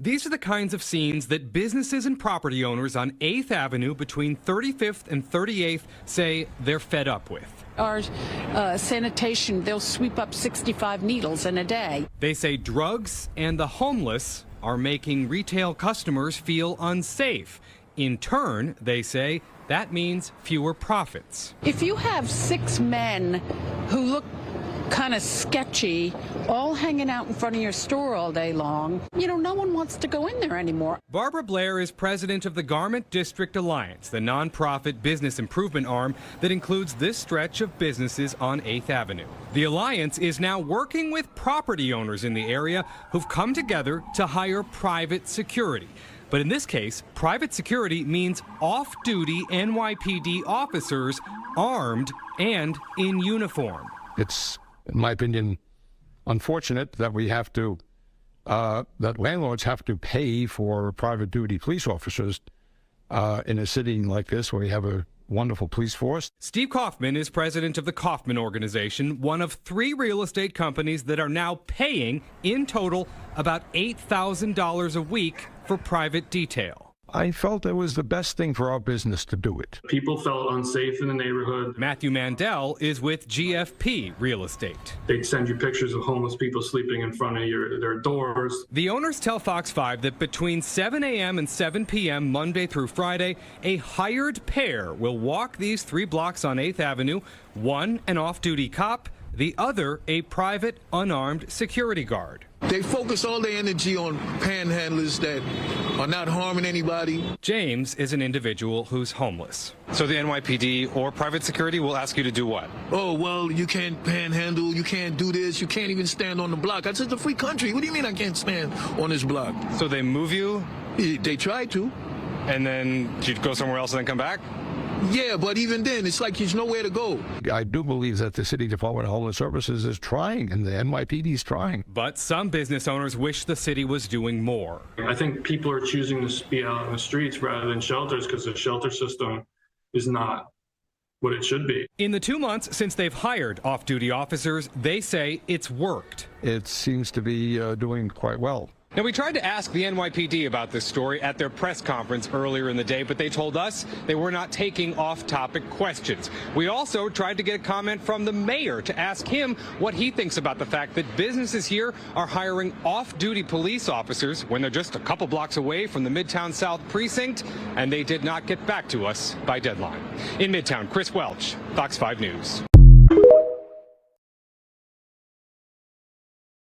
These are the kinds of scenes that businesses and property owners on 8th Avenue between 35th and 38th say they're fed up with. Our sanitation, they'll sweep up 65 needles in a day. They say drugs and the homeless are making retail customers feel unsafe. In turn, they say that means fewer profits. If you have 6 men who look kind of sketchy, all hanging out in front of your store all day long, no one wants to go in there anymore. Barbara Blair is president of the Garment District Alliance, the nonprofit business improvement arm that includes this stretch of businesses on 8th Avenue. The alliance is now working with property owners in the area who've come together to hire private security. But in this case, private security means off-duty NYPD officers armed and in uniform. It's, in my opinion, unfortunate that we have to, that landlords have to pay for private duty police officers in a city like this where we have a wonderful police force. Steve Kaufman is president of the Kaufman Organization, one of 3 real estate companies that are now paying, in total, about $8,000 a week for private detail. I felt it was the best thing for our business to do it. People felt unsafe in the neighborhood. Matthew Mandel is with GFP Real Estate. They'd send you pictures of homeless people sleeping in front of their doors. The owners tell Fox 5 that between 7 a.m. and 7 p.m. Monday through Friday, a hired pair will walk these 3 blocks on 8th Avenue, one an off-duty cop, the other a private unarmed security guard. They focus all their energy on panhandlers that are not harming anybody. James is an individual who's homeless. So the NYPD or private security will ask you to do what? Oh, well, you can't panhandle, you can't do this, you can't even stand on the block. I said, it's a free country. What do you mean I can't stand on this block? So they move you? They try to. And then you go somewhere else and then come back? Yeah, but even then, it's like there's nowhere to go. I do believe that the City Department of Homeless Services is trying, and the NYPD is trying. But some business owners wish the city was doing more. I think people are choosing to be out in the streets rather than shelters because the shelter system is not what it should be. In the 2 months since they've hired off-duty officers, they say it's worked. It seems to be doing quite well. Now, we tried to ask the NYPD about this story at their press conference earlier in the day, but they told us they were not taking off-topic questions. We also tried to get a comment from the mayor to ask him what he thinks about the fact that businesses here are hiring off-duty police officers when they're just a couple blocks away from the Midtown South precinct, and they did not get back to us by deadline. In Midtown, Chris Welch, Fox 5 News.